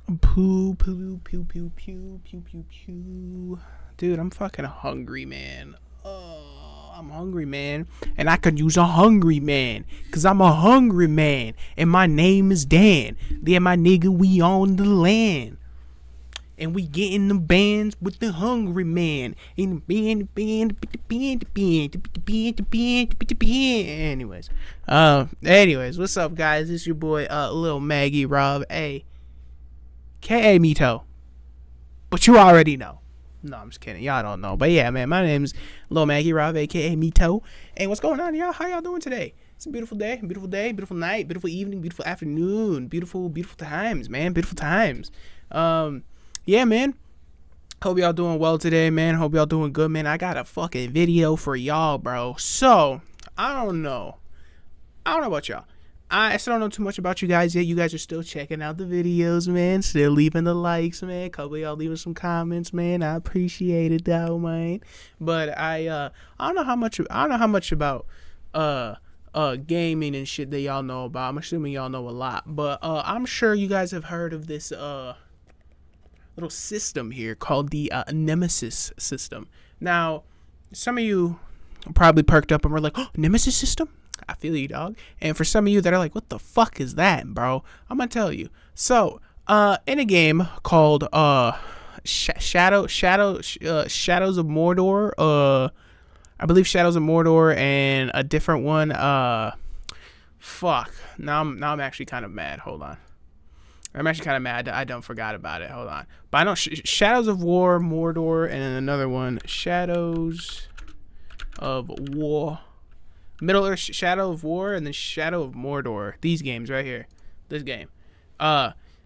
Poo, poo, pew, pew, pew, pew, pew, pew. Dude, I'm fucking hungry, man. Oh, I'm hungry, man. And I could use a hungry man. Cause I'm a hungry man. And my name is Dan. Then my nigga, we on the land. And we getting the bands with the hungry man. In the band. Anyways, what's up, guys? It's your boy, Lil Maggie Rob, K.A. Mito. But you already know. No, I'm just kidding. Y'all don't know. But yeah, man, my name's Lil Maggie Rob, aka Mito. And what's going on, y'all? How y'all doing today? It's a beautiful day, beautiful night, beautiful evening, beautiful afternoon, beautiful times, man. Beautiful times. Yeah, man. Hope y'all doing well today, man. Hope y'all doing good, man. I got a fucking video for y'all, bro. So, I don't know about y'all. I still don't know too much about you guys yet. You guys are still checking out the videos, man. Still leaving the likes, man. Couple of y'all leaving some comments, man. I appreciate it, though, man. But I don't know how much about gaming and shit that y'all know about. I'm assuming y'all know a lot, but I'm sure you guys have heard of this little system here called the Nemesis system. Now, some of you probably perked up and were like, "Oh, Nemesis system." I feel you, dog. And for some of you that are like, what the fuck is that, bro? I'm gonna tell you. So, in a game called Shadows of Mordor, I believe Shadows of Mordor, and a different one, fuck. Now I'm actually kind of mad. Hold on. I'm actually kind of mad that I don't forgot about it. Hold on. But I know Shadows of War, Mordor, and then another one, Shadows of War. Middle Earth, Shadow of War, and then Shadow of Mordor. These games right here. This game.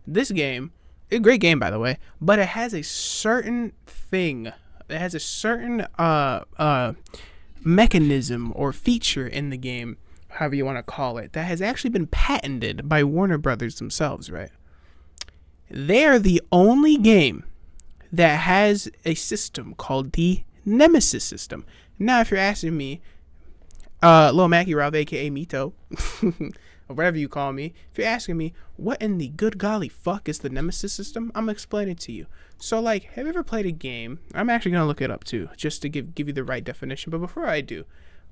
This game, a great game, by the way, but it has a certain thing. It has a certain mechanism or feature in the game, however you want to call it, that has actually been patented by Warner Brothers themselves, right? They're the only game that has a system called the Nemesis system. Now, if you're asking me, Lil Mackie Rob, aka Mito, or whatever you call me, if you're asking me, what in the good golly fuck is the Nemesis system, I'm gonna explain it to you. So, like, have you ever played a game? I'm actually gonna look it up too, just to give you the right definition. But before I do,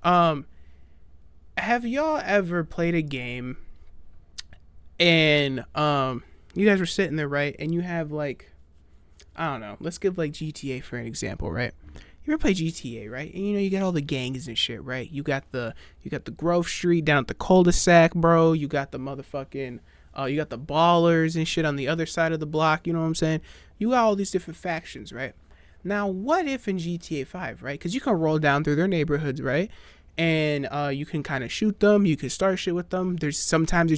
have y'all ever played a game and you guys were sitting there, right? And you have, like, I don't know, let's give like GTA for an example, right? You ever play GTA, right? And you got all the gangs and shit, right? You got the Grove Street down at the cul-de-sac, bro. You got the motherfucking you got the ballers and shit on the other side of the block, you know what I'm saying? You got all these different factions, right? Now, what if in GTA 5, right? Cuz you can roll down through their neighborhoods, right? And you can kind of shoot them, you can start shit with them. There's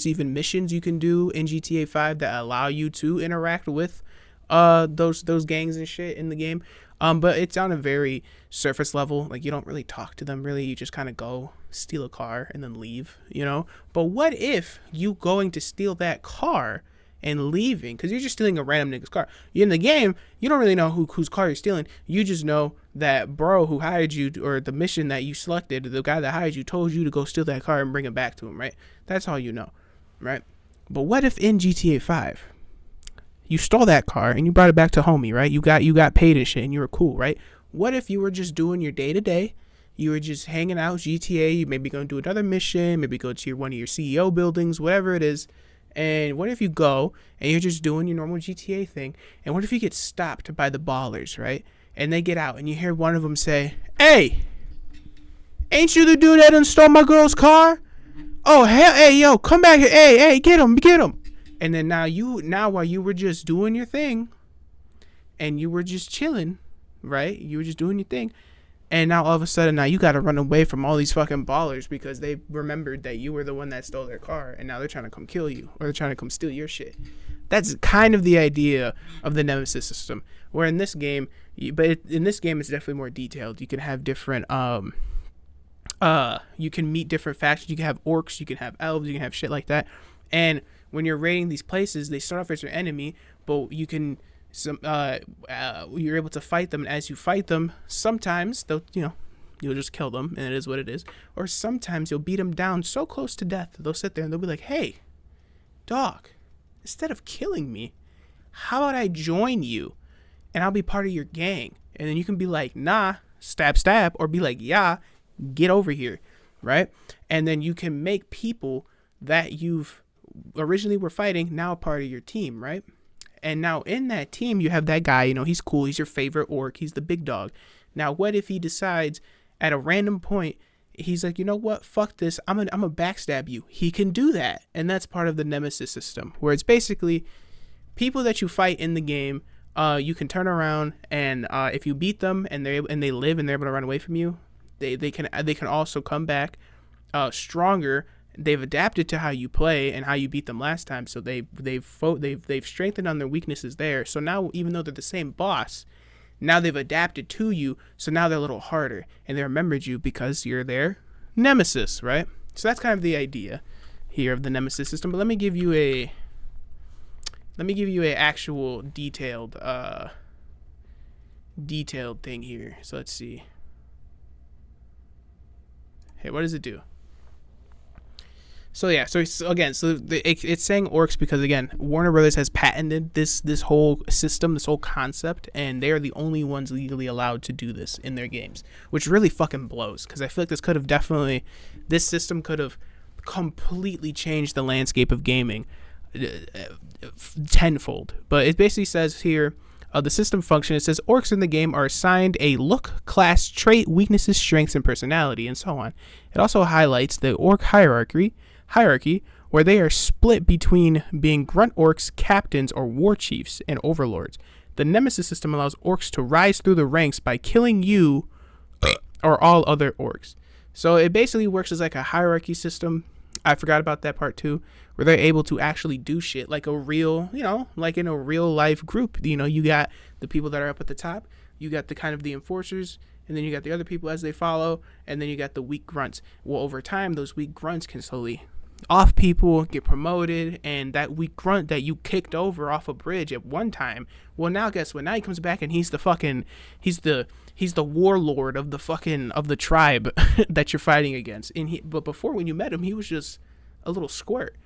even missions you can do in GTA 5 that allow you to interact with those gangs and shit in the game. But it's on a very surface level. Like, you don't really talk to them, really. You just kind of go steal a car and then leave, you know? But what if you going to steal that car and leaving? Because you're just stealing a random nigga's car. In the game, you don't really know whose car you're stealing. You just know that bro who hired you, or the mission that you selected, the guy that hired you told you to go steal that car and bring it back to him, right? That's all you know, right? But what if in GTA 5... you stole that car and you brought it back to homie, right? You got paid and shit and you were cool, right? What if you were just doing your day-to-day? You were just hanging out GTA. You maybe going to do another mission, maybe go to one of your CEO buildings, whatever it is. And what if you go and you're just doing your normal GTA thing? And what if you get stopped by the ballers, right? And they get out and you hear one of them say, "Hey, ain't you the dude that done stole my girl's car? Oh, hell, hey, yo, come back here. Hey, get him. And then now while you were just doing your thing and you were just chilling, right? You were just doing your thing. And now all of a sudden now you got to run away from all these fucking ballers because they remembered that you were the one that stole their car. And now they're trying to come kill you, or they're trying to come steal your shit. That's kind of the idea of the Nemesis system. Where in this game, in this game it's definitely more detailed. You can have different, you can meet different factions. You can have orcs, you can have elves, you can have shit like that. And when you're raiding these places, they start off as your enemy, but you can you're able to fight them. And as you fight them, sometimes you'll just kill them, and it is what it is. Or sometimes you'll beat them down so close to death, they'll sit there and they'll be like, "Hey, dog, instead of killing me, How about I join you and I'll be part of your gang? And then you can be like, nah, stab, stab, or be like, yeah, get over here, right? And then you can make people that you've originally were fighting now a part of your team, right? And now in that team, you have that guy, you know, he's cool. He's your favorite orc. He's the big dog. Now, what if he decides at a random point, he's like, you know what? Fuck this. I'm gonna backstab you. He can do that. And that's part of the Nemesis system, where it's basically people that you fight in the game, you can turn around and if you beat them and they live and they're able to run away from you, they can also come back stronger. They've adapted to how you play and how you beat them last time, so they've strengthened on their weaknesses there. So now, even though they're the same boss, now they've adapted to you, so now they're a little harder, and they remembered you because you're their nemesis, right? So that's kind of the idea here of the Nemesis system. But let me give you a actual detailed thing here. So let's see. Hey, what does it do? So yeah, it's saying orcs because, again, Warner Brothers has patented this whole system, this whole concept, and they are the only ones legally allowed to do this in their games, which really fucking blows, because I feel like this system could have completely changed the landscape of gaming tenfold. But it basically says here, the system function, it says orcs in the game are assigned a look, class, trait, weaknesses, strengths, and personality, and so on. It also highlights the orc hierarchy, where they are split between being grunt orcs, captains, or war chiefs, and overlords. The Nemesis system allows orcs to rise through the ranks by killing you or all other orcs. So it basically works as like a hierarchy system. I forgot about that part too, where they're able to actually do shit like a real, like in a real life group. You got the people that are up at the top, you got the kind of the enforcers, and then you got the other people as they follow, and then you got the weak grunts. Well, over time, those weak grunts can slowly off people, get promoted, and that weak grunt that you kicked over off a bridge at one time, well, now guess what? Now he comes back and he's the warlord of the tribe that you're fighting against. But before, when you met him, he was just a little squirt,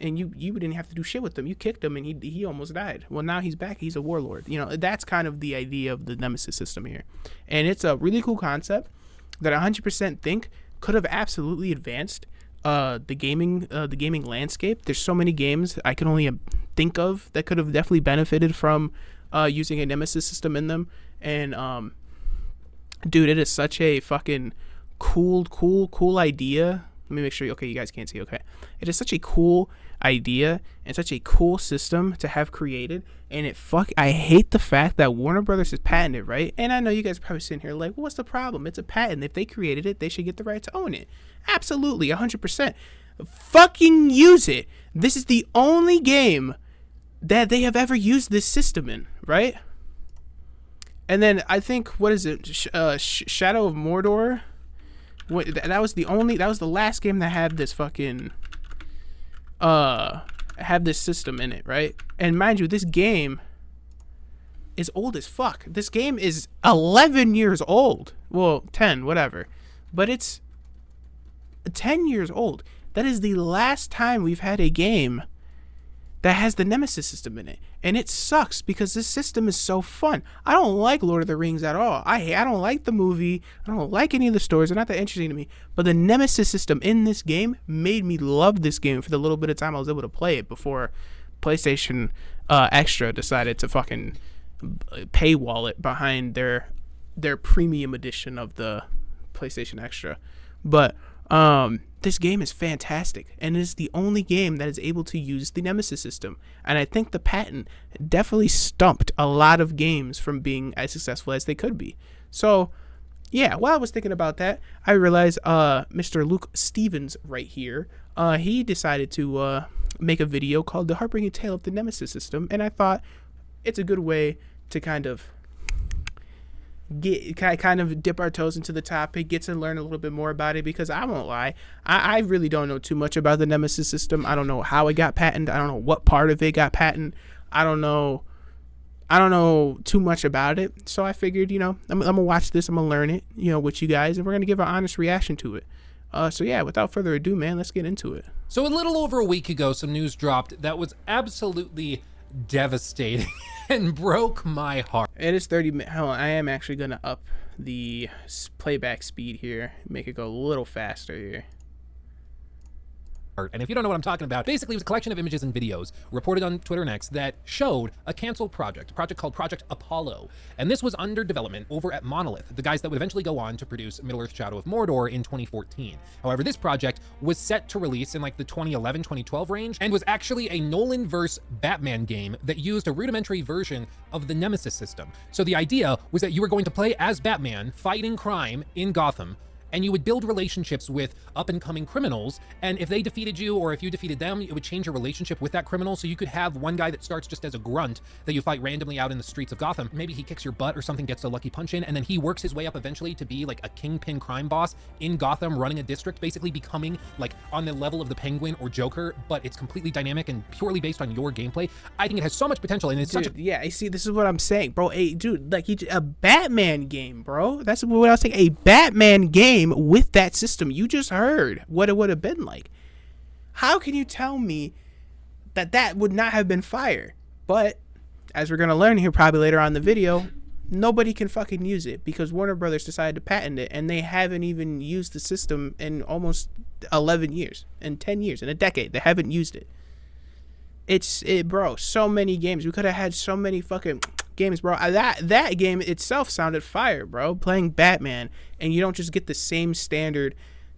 and you didn't have to do shit with him. You kicked him and he almost died. Well, now he's back. He's a warlord. That's kind of the idea of the Nemesis system here, and it's a really cool concept that I 100% think could have absolutely advanced the gaming landscape. There's so many games I can only think of that could have definitely benefited from using a Nemesis system in them. And dude, it is such a fucking cool idea. Let me make sure. Okay, you guys can't see. Okay, it is such a cool idea and such a cool system to have created. And I hate the fact that Warner Brothers has patented, right? And I know you guys are probably sitting here like, well, what's the problem? It's a patent. If they created it, they should get the right to own it. Absolutely, 100%. Fucking use it. This is the only game that they have ever used this system in, right? And then I think, what is it? Shadow of Mordor. That was the last game that had this fucking have this system in it, right? And mind you, this game is old as fuck. This game is 11 years old. Well, 10, whatever. But it's 10 years old. That is the last time we've had a game that has the Nemesis system in it. And it sucks because this system is so fun. I don't like Lord of the Rings at all. I don't like the movie. I don't like any of the stories. They're not that interesting to me. But the Nemesis system in this game made me love this game for the little bit of time I was able to play it before PlayStation Extra decided to fucking paywall it behind their premium edition of the PlayStation Extra. But this game is fantastic, and it is the only game that is able to use the Nemesis system. And I think the patent definitely stumped a lot of games from being as successful as they could be. So, yeah, while I was thinking about that, I realized Mr. Luke Stevens right here, he decided to make a video called The Heartbreaking Tale of the Nemesis System, and I thought it's a good way to kind of dip our toes into the topic, get to learn a little bit more about it, because I won't lie, I really don't know too much about the Nemesis system. I don't know how it got patented. I don't know what part of it got patented. I don't know too much about it. So I figured, I'm gonna watch this, I'm gonna learn it, with you guys, and we're gonna give an honest reaction to it. So yeah, without further ado, man, let's get into it. So a little over a week ago, some news dropped that was absolutely devastating and broke my heart. It is 30 minutes. Hold on, I am actually going to up the playback speed here, make it go a little faster here. And if you don't know what I'm talking about, basically it was a collection of images and videos reported on Twitter and X that showed a canceled project, a project called Project Apollo. And this was under development over at Monolith, the guys that would eventually go on to produce Middle-earth Shadow of Mordor in 2014. However, this project was set to release in like the 2011-2012 range and was actually a Nolan-verse Batman game that used a rudimentary version of the Nemesis system. So the idea was that you were going to play as Batman fighting crime in Gotham, and you would build relationships with up-and-coming criminals, and if they defeated you or if you defeated them, it would change your relationship with that criminal. So you could have one guy that starts just as a grunt that you fight randomly out in the streets of Gotham. Maybe he kicks your butt or something, gets a lucky punch in, and then he works his way up eventually to be like a kingpin crime boss in Gotham running a district, basically becoming like on the level of the Penguin or Joker, but it's completely dynamic and purely based on your gameplay. I think it has so much potential, and it's such a... Yeah, I see, this is what I'm saying, bro. Dude, like, a Batman game, bro. That's what I was saying. A Batman game with that system. You just heard what it would have been like. How can you tell me that that would not have been fire? But as we're going to learn here probably later on in the video, nobody can fucking use it because Warner Brothers decided to patent it, and they haven't even used the system in almost 11 years, in 10 years, in a decade. They haven't used it. Bro, so many games. We could have had so many fucking games, bro. That game itself sounded fire, bro. Playing Batman, and you don't just get the same standard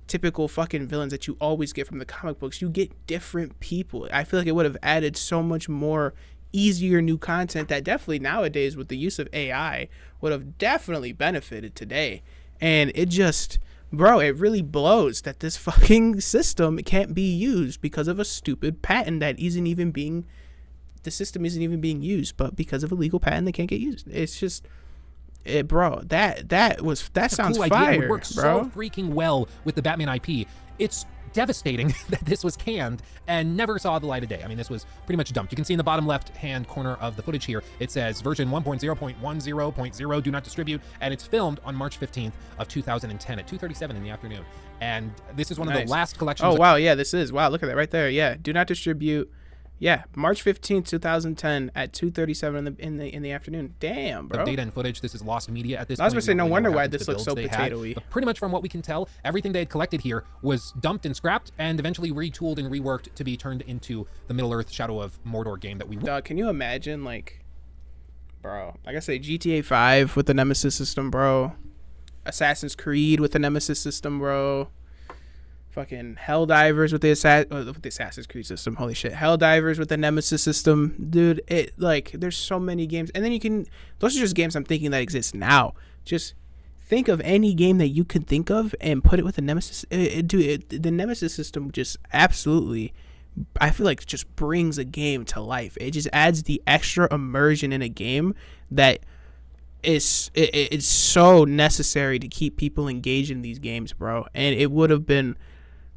typical fucking villains that you always get from the comic books. You get different people. I feel like it would have added so much more easier new content that definitely nowadays with the use of AI would have definitely benefited today. And it just, bro, it really blows that this fucking system can't be used because of a stupid patent that isn't even being, the system isn't even being used, but because of a legal patent they can't get used. It's just, bro, that sounds cool fire, idea. It would work bro. so freaking well with the Batman IP. It's devastating that this was canned and never saw the light of day. I mean, this was pretty much dumped. You can see in the bottom left-hand corner of the footage here, it says version 1.0.10.0 do not distribute, and it's filmed on March 15th of 2010 at 2:37 in the afternoon. And this is one of the last collections. Oh, wow, yeah, this is. Wow, look at that right there. Yeah, do not distribute. Yeah, March 15th, 2010 at 2:37 in the afternoon. Damn, bro. Data and footage. This is lost media at this point. I was going to say, no wonder why this looks so potato-y. Pretty much from what we can tell, everything they had collected here was dumped and scrapped and eventually retooled and reworked to be turned into the Middle-earth Shadow of Mordor game that we... Dog, can you imagine, like, bro, like I say, GTA 5 with the Nemesis system, bro. Assassin's Creed with the Nemesis system, bro. Fucking Helldivers with the Assassin's Creed system. Holy shit. Helldivers with the Nemesis system. Dude, it, like, there's so many games. And then you can, those are just games I'm thinking that exist now. Just think of any game that you can think of and put it with the Nemesis. The Nemesis system just absolutely, I feel like, just brings a game to life. It just adds the extra immersion in a game that it's so necessary to keep people engaged in these games, bro. And it would have been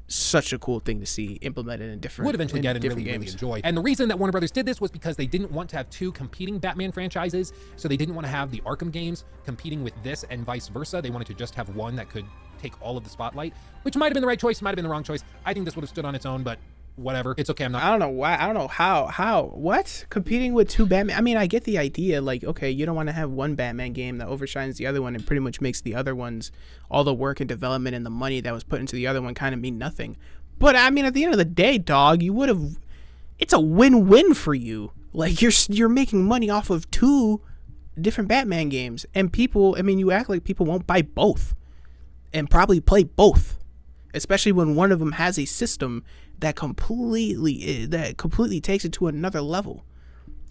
such a cool thing to see implemented in different would eventually get and really games. Enjoy. And the reason that Warner Brothers did this was because they didn't want to have two competing Batman franchises, so they didn't want to have the Arkham games competing with this and vice versa. They wanted to just have one that could take all of the spotlight, which might have been the right choice, might have been the wrong choice. I think this would have stood on its own, but whatever. It's okay. I don't know why. I don't know how. What? Competing with two Batman? I mean, I get the idea. Like, okay, you don't want to have one Batman game that overshines the other one and pretty much makes the other ones, all the work and development and the money that was put into the other one kind of mean nothing. But I mean, at the end of the day, dog, you would have. It's a win-win for you. Like, you're making money off of two different Batman games, and people. I mean, you act like people won't buy both, and probably play both, especially when one of them has a system that completely takes it to another level.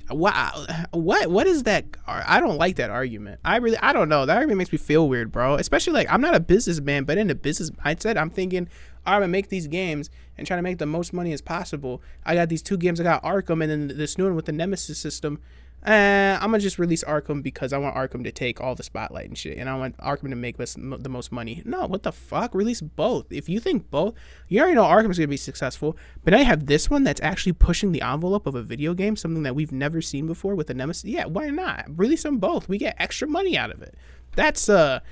Wow, what is that? I don't like that argument. I don't know. That argument makes me feel weird, bro. Especially, like, I'm not a businessman, but in a business mindset, I'm thinking, I'm gonna make these games and try to make the most money as possible. I got these two games. I got Arkham and then this new one with the Nemesis system. I'm gonna just release Arkham because I want Arkham to take all the spotlight and shit, and I want Arkham to make the most money. No, what the fuck? Release both. If you think both, you already know Arkham's gonna be successful, but now you have this one that's actually pushing the envelope of a video game, something that we've never seen before with the Nemesis. Yeah, why not? Release them both. We get extra money out of it. That's a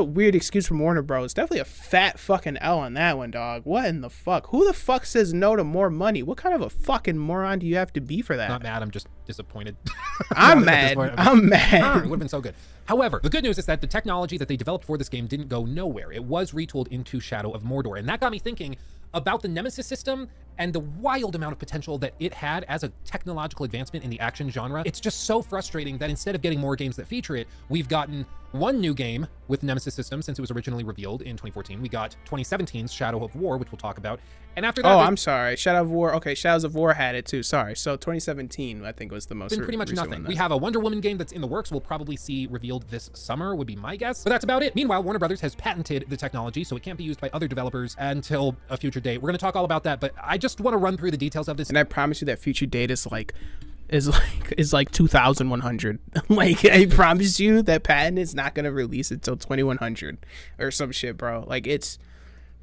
weird excuse from Warner Bros. Definitely a fat fucking L on that one, dog. What in the fuck? Who the fuck says no to more money? What kind of a fucking moron do you have to be for that? Not mad, I'm just disappointed. I'm mad. I'm mad. It would have been so good. However, the good news is that the technology that they developed for this game didn't go nowhere. It was retooled into Shadow of Mordor, and that got me thinking about the Nemesis system and the wild amount of potential that it had as a technological advancement in the action genre. It's just so frustrating that instead of getting more games that feature it, we've gotten one new game with Nemesis system since it was originally revealed in 2014. We got 2017's Shadow of War, which we'll talk about. And after that, I'm sorry. Shadow of War. Okay, Shadows of War had it too. Sorry. So 2017, I think, was the most. Been pretty much nothing. We have a Wonder Woman game that's in the works. We'll probably see revealed this summer, would be my guess. But that's about it. Meanwhile, Warner Brothers has patented the technology, so it can't be used by other developers until a future date. We're going to talk all about that, but I just want to run through the details of this. And I promise you that future date is like 2100. Like, I promise you that patent is not gonna release until 2100 or some shit, bro. Like, it's,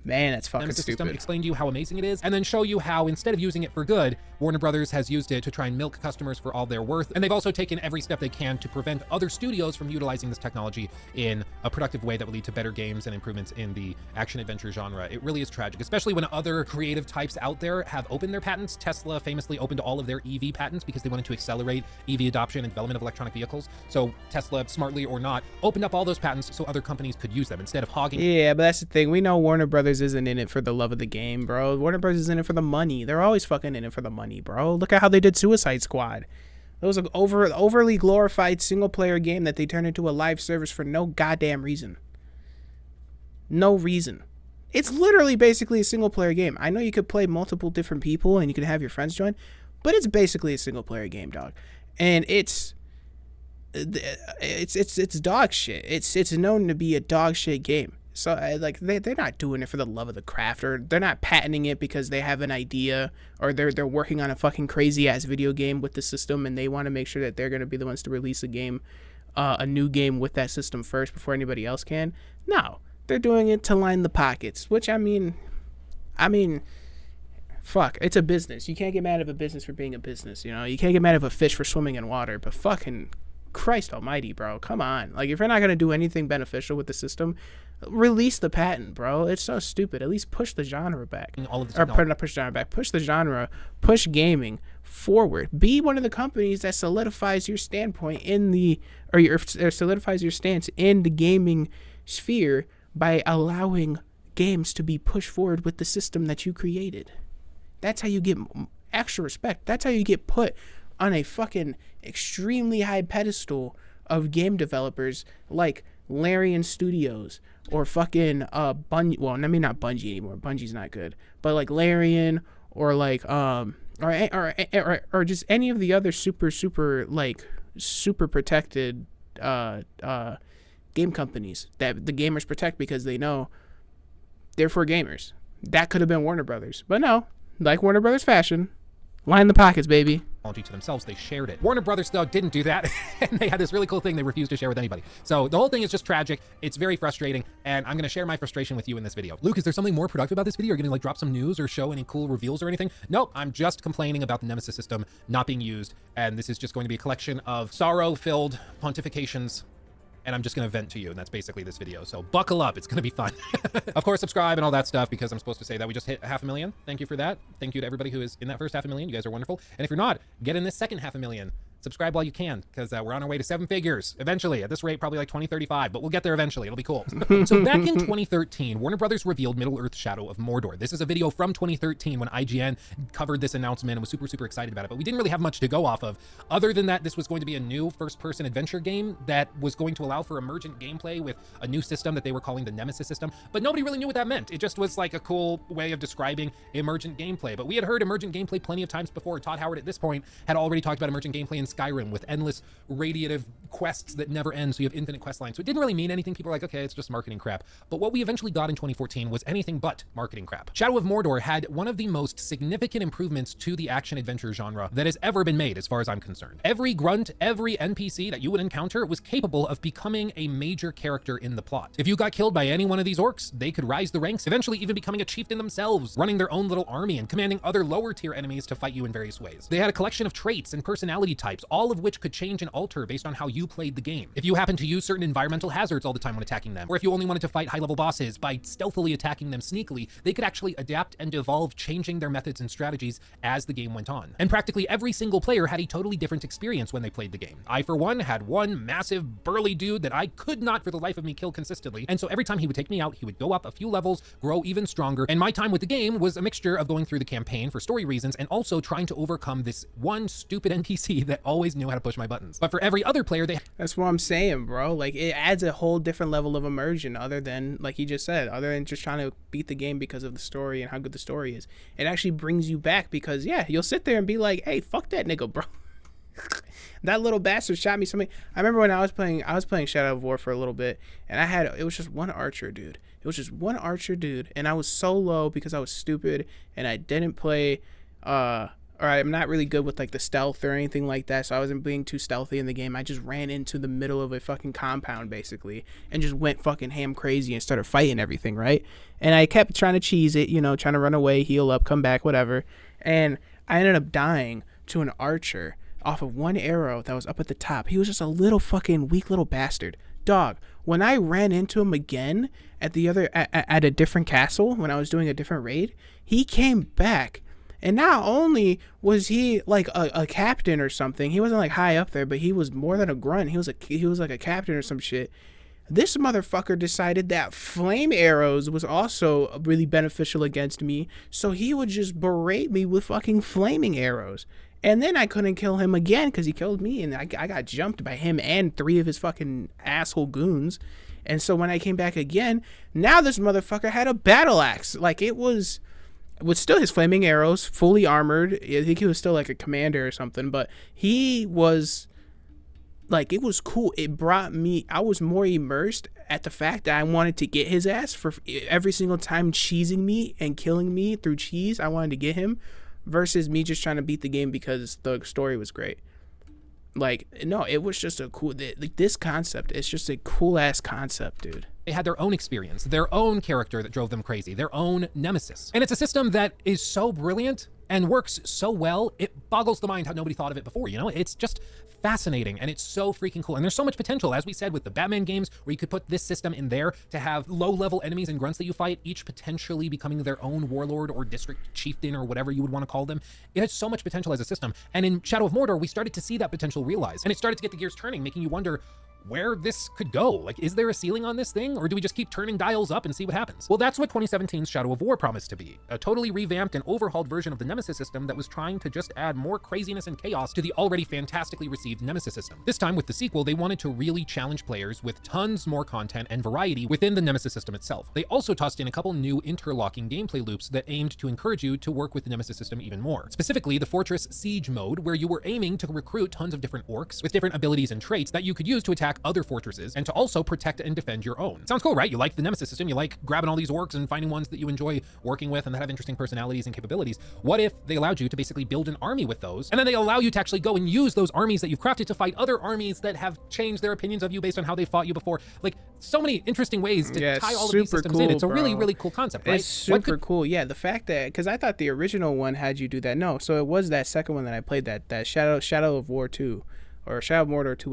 man, that's fucking Nemesis stupid. system, explain to you how amazing it is, and then show you how instead of using it for good, Warner Brothers has used it to try and milk customers for all their worth. And they've also taken every step they can to prevent other studios from utilizing this technology in a productive way that will lead to better games and improvements in the action adventure genre. It really is tragic, especially when other creative types out there have opened their patents. Tesla famously opened all of their EV patents because they wanted to accelerate EV adoption and development of electronic vehicles. So Tesla, smartly or not, opened up all those patents so other companies could use them instead of hogging. Yeah, but that's the thing. We know Warner Brothers isn't in it for the love of the game, bro. Warner Brothers is in it for the money. They're always fucking in it for the money, bro. Look at how they did Suicide Squad. It was an overly glorified single-player game that they turned into a live service for no goddamn reason. No reason. It's literally basically a single-player game. I know you could play multiple different people and you could have your friends join, but it's basically a single-player game, dog. And it's dog shit. It's known to be a dog shit game. So like they're not doing it for the love of the craft, or they're not patenting it because they have an idea, or they're working on a fucking crazy ass video game with the system and they want to make sure that they're going to be the ones to release a new game with that system first before anybody else can. No, they're doing it to line the pockets, which I mean, fuck, it's a business. You can't get mad at a business for being a business, you know? You can't get mad at a fish for swimming in water, but fucking Christ almighty, bro, come on. Like, if you're not going to do anything beneficial with the system, release the patent, bro. It's so stupid. At least push the genre back. Push the genre, push gaming forward. Be one of the companies that solidifies your standpoint or solidifies your stance in the gaming sphere by allowing games to be pushed forward with the system that you created. That's how you get extra respect. That's how you get put on a fucking extremely high pedestal of game developers like Larian Studios or fucking Bungie. Well, I mean, not Bungie anymore. Bungie's not good, but like Larian or like or just any of the other super protected game companies that the gamers protect because they know they're for gamers. That could have been Warner Brothers, but no, like Warner Brothers fashion, line the pockets, baby. To themselves, they shared it. Warner Brothers, though, didn't do that, and they had this really cool thing they refused to share with anybody. So the whole thing is just tragic. It's very frustrating, and I'm going to share my frustration with you in this video. Luke, is there something more productive about this video? Are you going to like drop some news or show any cool reveals or anything? Nope, I'm just complaining about the Nemesis system not being used, and this is just going to be a collection of sorrow-filled pontifications, and I'm just going to vent to you, and that's basically this video. So buckle up, it's going to be fun. Of course, subscribe and all that stuff, because I'm supposed to say that we just hit 500,000. Thank you for that. Thank you to everybody who is in that first 500,000. You guys are wonderful. And if you're not, get in this second 500,000. Subscribe while you can, because we're on our way to 7 figures eventually. At this rate, probably like 2035, but we'll get there eventually. It'll be cool. So back in 2013, Warner Brothers revealed Middle-earth: Shadow of Mordor. This is a video from 2013 when IGN covered this announcement and was super, super excited about it, but we didn't really have much to go off of. Other than that, this was going to be a new first-person adventure game that was going to allow for emergent gameplay with a new system that they were calling the Nemesis system, but nobody really knew what that meant. It just was like a cool way of describing emergent gameplay, but we had heard emergent gameplay plenty of times before. Todd Howard at this point had already talked about emergent gameplay in Skyrim with endless radiative quests that never end, so you have infinite quest lines. So it didn't really mean anything. People were like, okay, it's just marketing crap. But what we eventually got in 2014 was anything but marketing crap. Shadow of Mordor had one of the most significant improvements to the action-adventure genre that has ever been made, as far as I'm concerned. Every grunt, every NPC that you would encounter was capable of becoming a major character in the plot. If you got killed by any one of these orcs, they could rise the ranks, eventually even becoming a chieftain themselves, running their own little army and commanding other lower-tier enemies to fight you in various ways. They had a collection of traits and personality types types, all of which could change and alter based on how you played the game. If you happen to use certain environmental hazards all the time when attacking them, or if you only wanted to fight high-level bosses by stealthily attacking them sneakily, they could actually adapt and evolve, changing their methods and strategies as the game went on. And practically every single player had a totally different experience when they played the game. I, for one, had one massive burly dude that I could not for the life of me kill consistently, and so every time he would take me out, he would go up a few levels, grow even stronger, and my time with the game was a mixture of going through the campaign for story reasons and also trying to overcome this one stupid NPC that always knew how to push my buttons. But for every other player, That's what I'm saying, bro. Like, it adds a whole different level of immersion other than, like he just said, other than just trying to beat the game because of the story and how good the story is. It actually brings you back because, yeah, you'll sit there and be like, hey, fuck that nigga, bro. That little bastard shot me something. I remember when I was playing Shadow of War for a little bit, and it was just one archer dude. It was just one archer dude, and I was so low because I was stupid and I didn't play or I'm not really good with like the stealth or anything like that, so I wasn't being too stealthy in the game. I just ran into the middle of a fucking compound basically and just went fucking ham crazy and started fighting everything, right? And I kept trying to cheese it, trying to run away, heal up, come back, whatever. And I ended up dying to an archer off of one arrow that was up at the top. He was just a little fucking weak little bastard. Dog, when I ran into him again at a different castle, when I was doing a different raid, he came back. And not only was he like a captain or something, he wasn't like high up there, but he was more than a grunt. He was like a captain or some shit. This motherfucker decided that flame arrows was also really beneficial against me, so he would just berate me with fucking flaming arrows. And then I couldn't kill him again because he killed me, and I got jumped by him and 3 of his fucking asshole goons. And so when I came back again, now this motherfucker had a battle axe. Like, it was with still his flaming arrows, fully armored. I think he was still like a commander or something, but he was like, it was cool. It brought me, I was more immersed at the fact that I wanted to get his ass for every single time cheesing me and killing me through cheese. I wanted to get him versus me just trying to beat the game because the story was great. Like, no, it was just a cool, like, this concept, it's just a cool ass concept, dude. They had their own experience, their own character that drove them crazy, their own nemesis. And it's a system that is so brilliant and works so well, it boggles the mind how nobody thought of it before, It's just fascinating, and it's so freaking cool. And there's so much potential, as we said, with the Batman games, where you could put this system in there to have low-level enemies and grunts that you fight, each potentially becoming their own warlord or district chieftain or whatever you would want to call them. It has so much potential as a system. And in Shadow of Mordor, we started to see that potential realized, and it started to get the gears turning, making you wonder where this could go. Like, is there a ceiling on this thing, or do we just keep turning dials up and see what happens? Well, that's what 2017's Shadow of War promised to be, a totally revamped and overhauled version of the Nemesis system that was trying to just add more craziness and chaos to the already fantastically received Nemesis system. This time with the sequel, they wanted to really challenge players with tons more content and variety within the Nemesis system itself. They also tossed in a couple new interlocking gameplay loops that aimed to encourage you to work with the Nemesis system even more. Specifically, the Fortress Siege mode, where you were aiming to recruit tons of different orcs with different abilities and traits that you could use to attack other fortresses and to also protect and defend your own. Sounds cool, right? You like the Nemesis system, you like grabbing all these orcs and finding ones that you enjoy working with and that have interesting personalities and capabilities. What if they allowed you to basically build an army with those, and then they allow you to actually go and use those armies that you've crafted to fight other armies that have changed their opinions of you based on how they fought you before? Like, so many interesting ways to tie all of these systems in. It's a really, really cool concept, right? It's super cool. Yeah, the fact that, because I thought the original one had you do that. No, so it was that second one that I played, that Shadow of War 2. Or Shadow of Mordor 2,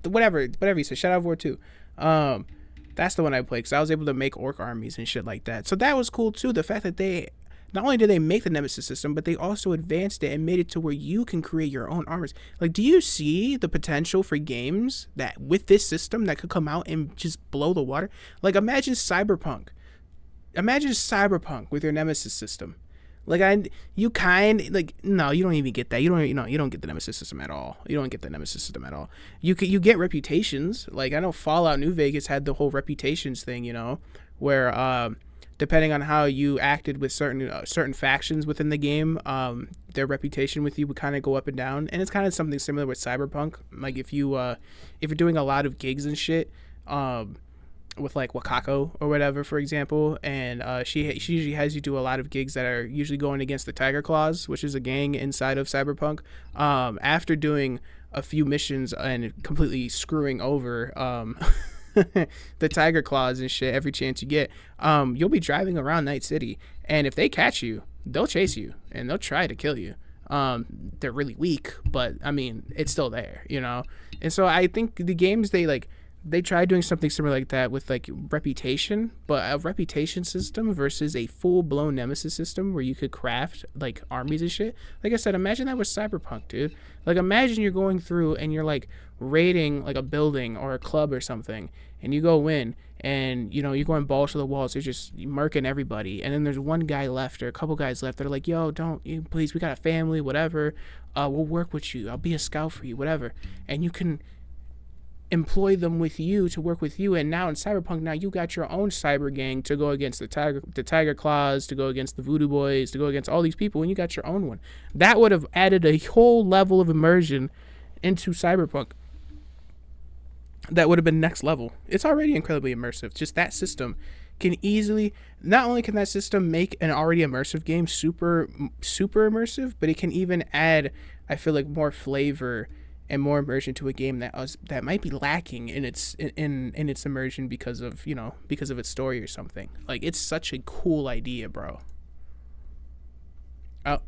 whatever you said, Shadow of War 2. That's the one I played, because I was able to make orc armies and shit like that. So that was cool too. The fact that they, not only did they make the Nemesis system, but they also advanced it and made it to where you can create your own armors. Like, do you see the potential for games that with this system that could come out and just blow the water? Like, imagine Cyberpunk. Imagine Cyberpunk with your Nemesis system. Like, no, you don't even get that. You don't get the Nemesis system at all. You don't get the Nemesis system at all. You get reputations. Like, I know Fallout New Vegas had the whole reputations thing, where depending on how you acted with certain factions within the game, their reputation with you would kind of go up and down. And it's kind of something similar with Cyberpunk. Like, if you're doing a lot of gigs and shit, with like Wakako or whatever, for example, and she usually has you do a lot of gigs that are usually going against the Tiger Claws, which is a gang inside of Cyberpunk. After doing a few missions and completely screwing over the Tiger Claws and shit every chance you get, you'll be driving around Night City, and if they catch you, they'll chase you and they'll try to kill you. They're really weak, but I mean, it's still there, you know. And so I think the games they tried doing something similar like that with like reputation, but a reputation system versus a full blown Nemesis system where you could craft like armies and shit. Like I said, imagine that with Cyberpunk, dude. Like imagine you're going through and you're like raiding like a building or a club or something, and you go in and you know you're going balls to the walls, you're just murking everybody, and then there's one guy left or a couple guys left. They're like, yo, don't you please, we got a family, whatever. We'll work with you. I'll be a scout for you, whatever. And you can employ them with you to work with you. And now in Cyberpunk, now you got your own cyber gang to go against the Tiger Claws, to go against the Voodoo Boys, to go against all these people, and you got your own one. That would have added a whole level of immersion into Cyberpunk. That would have been next level. It's already incredibly immersive. Just that system can easily, not only can that system make an already immersive game super immersive, but it can even add, I feel like, more flavor and more immersion to a game that might be lacking in its immersion because of its story or something. Like, it's such a cool idea, bro. Oh,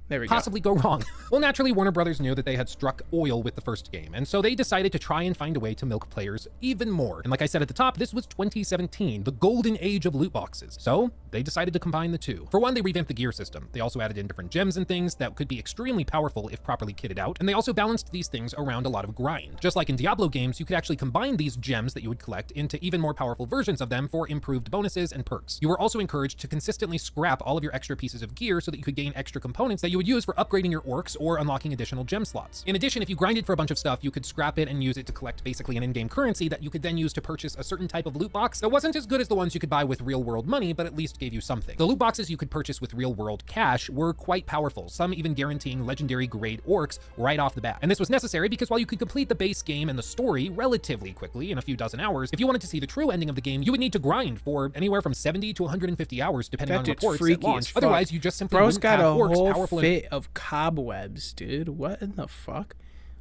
there we possibly go wrong. Well, naturally, Warner Brothers knew that they had struck oil with the first game, and so they decided to try and find a way to milk players even more. And like I said at the top, this was 2017, the golden age of loot boxes. So they decided to combine the two. For one, they revamped the gear system. They also added in different gems and things that could be extremely powerful if properly kitted out, and they also balanced these things around a lot of grind. Just like in Diablo games, you could actually combine these gems that you would collect into even more powerful versions of them for improved bonuses and perks. You were also encouraged to consistently scrap all of your extra pieces of gear so that you could gain extra components that you would use for upgrading your orcs or unlocking additional gem slots. In addition, if you grinded for a bunch of stuff, you could scrap it and use it to collect basically an in-game currency that you could then use to purchase a certain type of loot box that wasn't as good as the ones you could buy with real-world money, but at least gave you something. The loot boxes you could purchase with real-world cash were quite powerful, some even guaranteeing legendary grade orcs right off the bat. And this was necessary because while you could complete the base game and the story relatively quickly in a few dozen hours, if you wanted to see the true ending of the game, you would need to grind for anywhere from 70 to 150 hours depending on reports at launch. Otherwise, you just simply wouldn't have orcs powerful fit of cobwebs, dude. What in the fuck?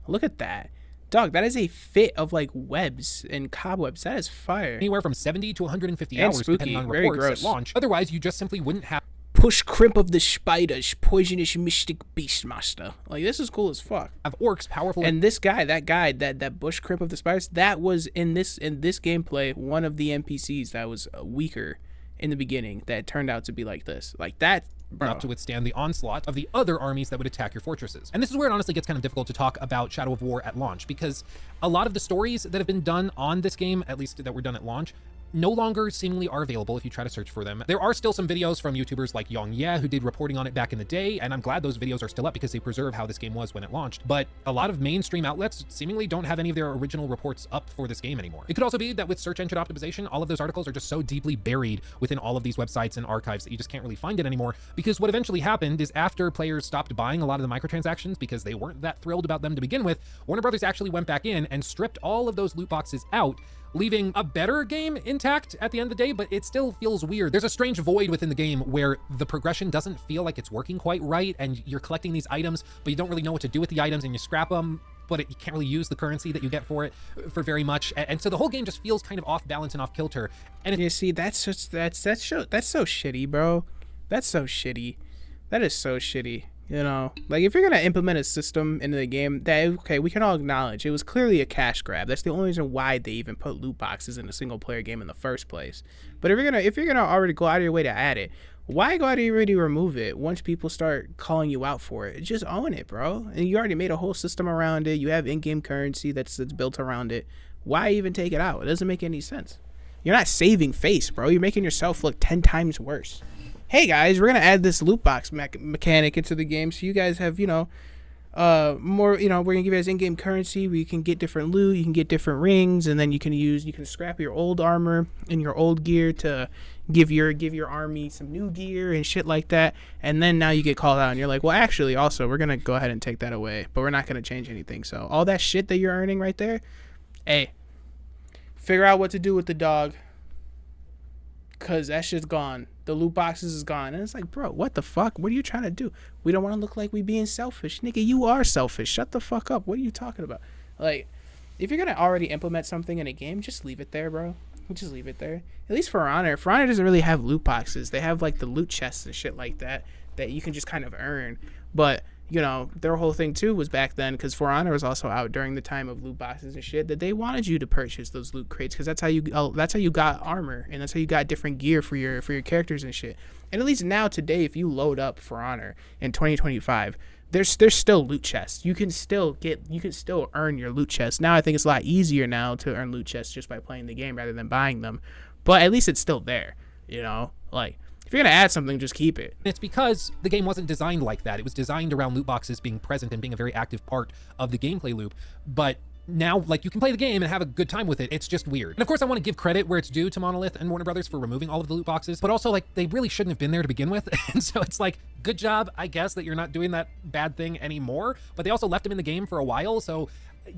Look at that. Dog, that is a fit of like webs and cobwebs. That is fire. Anywhere from 70 to 150 and hours spooky. depending on Very reports gross. at launch. Otherwise, you just simply wouldn't have push crimp of the spiders, poisonous mystic beastmaster. Like, this is cool as fuck. Orcs powerful. And this guy, that bush crimp of the spiders, that was in this gameplay one of the NPCs that was weaker in the beginning that turned out to be like this. Like that, bro. Enough to withstand the onslaught of the other armies that would attack your fortresses. And this is where it honestly gets kind of difficult to talk about Shadow of War at launch, because a lot of the stories that have been done on this game, at least that were done at launch, no longer seemingly are available if you try to search for them. There are still some videos from YouTubers like Yong Ye who did reporting on it back in the day, and I'm glad those videos are still up because they preserve how this game was when it launched. But a lot of mainstream outlets seemingly don't have any of their original reports up for this game anymore. It could also be that with search engine optimization, all of those articles are just so deeply buried within all of these websites and archives that you just can't really find it anymore, because what eventually happened is after players stopped buying a lot of the microtransactions because they weren't that thrilled about them to begin with, Warner Brothers actually went back in and stripped all of those loot boxes out, leaving a better game intact at the end of the day, but it still feels weird. There's a strange void within the game where the progression doesn't feel like it's working quite right, and you're collecting these items, but you don't really know what to do with the items, and you scrap them, but you can't really use the currency that you get for it for very much. And so the whole game just feels kind of off balance and off kilter. And you see, that's so shitty, bro. That's so shitty. That is so shitty. You know, like, if you're going to implement a system into the game, that, okay, we can all acknowledge it was clearly a cash grab. That's the only reason why they even put loot boxes in a single player game in the first place. But if you're gonna already go out of your way to add it, why go out of your way to remove it once people start calling you out for it? Just own it, bro. And you already made a whole system around it. You have in-game currency that's built around it. Why even take it out? It doesn't make any sense. You're not saving face, bro. You're making yourself look 10 times worse. Hey guys, we're gonna add this loot box mechanic into the game, so you guys have, more, we're gonna give you guys in-game currency where you can get different loot, you can get different rings, and then you can scrap your old armor and your old gear to give your army some new gear and shit like that. And then now you get called out and you're like, well, actually, also, we're gonna go ahead and take that away, but we're not gonna change anything. So all that shit that you're earning right there, hey, figure out what to do with the dog, cause that shit's gone. The loot boxes is gone. And it's like, bro, what the fuck? What are you trying to do? We don't want to look like we being selfish. Nigga, you are selfish. Shut the fuck up. What are you talking about? Like, if you're going to already implement something in a game, just leave it there, bro. Just leave it there. At least For Honor. For Honor doesn't really have loot boxes. They have, like, the loot chests and shit like that that you can just kind of earn. But their whole thing too was back then, because For Honor was also out during the time of loot boxes and shit, that they wanted you to purchase those loot crates, because that's how you got armor, and that's how you got different gear for your characters and shit. And at least now today, if you load up For Honor in 2025, there's still loot chests. You can still earn your loot chests. Now I think it's a lot easier now to earn loot chests just by playing the game rather than buying them. But at least it's still there, like. If you're going to add something, just keep it. It's because the game wasn't designed like that. It was designed around loot boxes being present and being a very active part of the gameplay loop. But now, like, you can play the game and have a good time with it. It's just weird. And of course, I want to give credit where it's due to Monolith and Warner Brothers for removing all of the loot boxes, but also, like, they really shouldn't have been there to begin with. And so it's like, good job, I guess, that you're not doing that bad thing anymore. But they also left them in the game for a while, so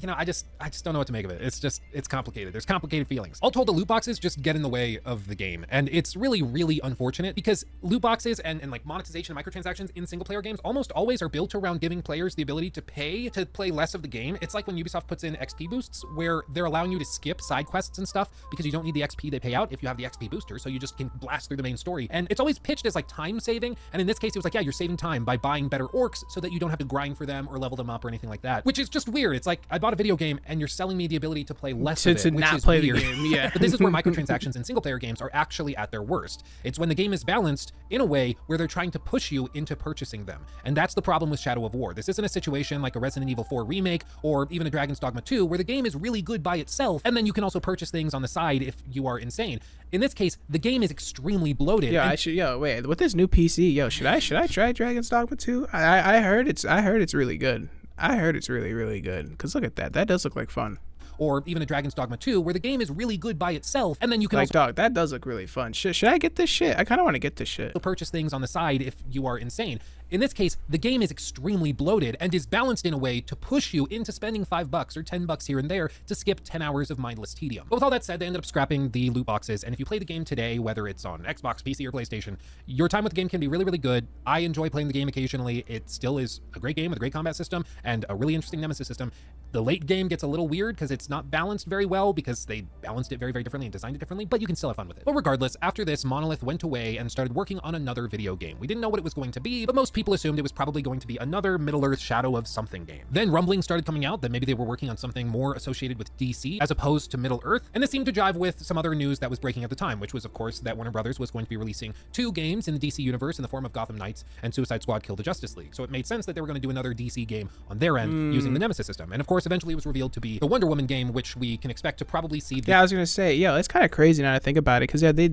I just don't know what to make of it. It's complicated. There's complicated feelings. All told, the loot boxes just get in the way of the game. And it's really, really unfortunate, because loot boxes and like monetization and microtransactions in single player games almost always are built around giving players the ability to pay to play less of the game. It's like when Ubisoft puts in XP boosts, where they're allowing you to skip side quests and stuff because you don't need the XP they pay out if you have the XP booster. So you just can blast through the main story. And it's always pitched as like time saving. And in this case, it was like, yeah, you're saving time by buying better orcs so that you don't have to grind for them or level them up or anything like that, which is just weird. It's like, I bought a video game and you're selling me the ability to play less of it, which not is play weird. the game. Yeah. But this is where microtransactions in single player games are actually at their worst. It's when the game is balanced in a way where they're trying to push you into purchasing them. And that's the problem with Shadow of War. This isn't a situation like a Resident Evil 4 remake or even a Dragon's Dogma 2, where the game is really good by itself, and then you can also purchase things on the side if you are insane. In this case, the game is extremely bloated. Yeah, wait, with this new PC, should I try Dragon's Dogma 2? I heard it's really good. I heard it's really, really good. Because look at that. That does look like fun. Or even a Dragon's Dogma 2, where the game is really good by itself, and then you can like, dog, that does look really fun. Should I get this shit? I kind of want to get this shit. Purchase things on the side if you are insane. In this case, the game is extremely bloated and is balanced in a way to push you into spending $5 or $10 here and there to skip 10 hours of mindless tedium. But with all that said, they ended up scrapping the loot boxes, and if you play the game today, whether it's on Xbox, PC, or PlayStation, your time with the game can be really, really good. I enjoy playing the game occasionally. It still is a great game with a great combat system and a really interesting Nemesis system. The late game gets a little weird because it's not balanced very well, because they balanced it very, very differently and designed it differently, but you can still have fun with it. But regardless, after this, Monolith went away and started working on another video game. We didn't know what it was going to be, but most people assumed it was probably going to be another Middle-earth Shadow of something game. Then rumblings started coming out that maybe they were working on something more associated with DC as opposed to Middle-earth, and this seemed to jive with some other news that was breaking at the time, which was, of course, that Warner Brothers was going to be releasing 2 games in the DC universe in the form of Gotham Knights and Suicide Squad Kill the Justice League. So it made sense that they were going to do another DC game on their end using the Nemesis system. And of course, eventually it was revealed to be the Wonder Woman game, which we can expect to probably see. Yeah, I was gonna say, it's kind of crazy now to think about it, because they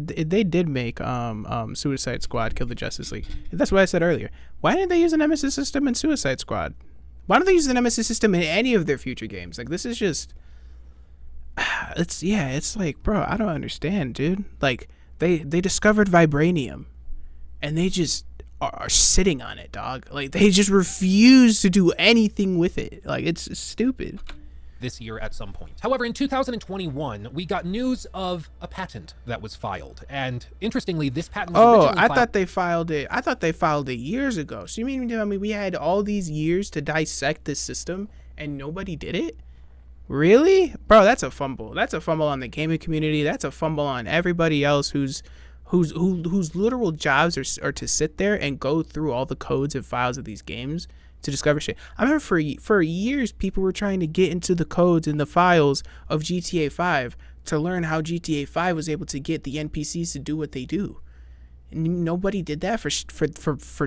did make Suicide Squad Kill the Justice League. That's what I said earlier. Why didn't they use the Nemesis system in Suicide Squad? Why don't they use the Nemesis system in any of their future games? Like, this is just, it's like, bro, I don't understand, dude. Like, they discovered vibranium, and they just are sitting on it, dog. Like, they just refuse to do anything with it. Like, it's stupid. This year at some point. However, in 2021, we got news of a patent that was filed. And interestingly, this patent was originally filed. I thought they filed it years ago. So you mean to tell me we had all these years to dissect this system and nobody did it? Really? Bro, that's a fumble. That's a fumble on the gaming community. That's a fumble on everybody else whose literal jobs are to sit there and go through all the codes and files of these games to discover shit. I remember for years people were trying to get into the codes and the files of GTA 5 to learn how GTA 5 was able to get the NPCs to do what they do. And nobody did that for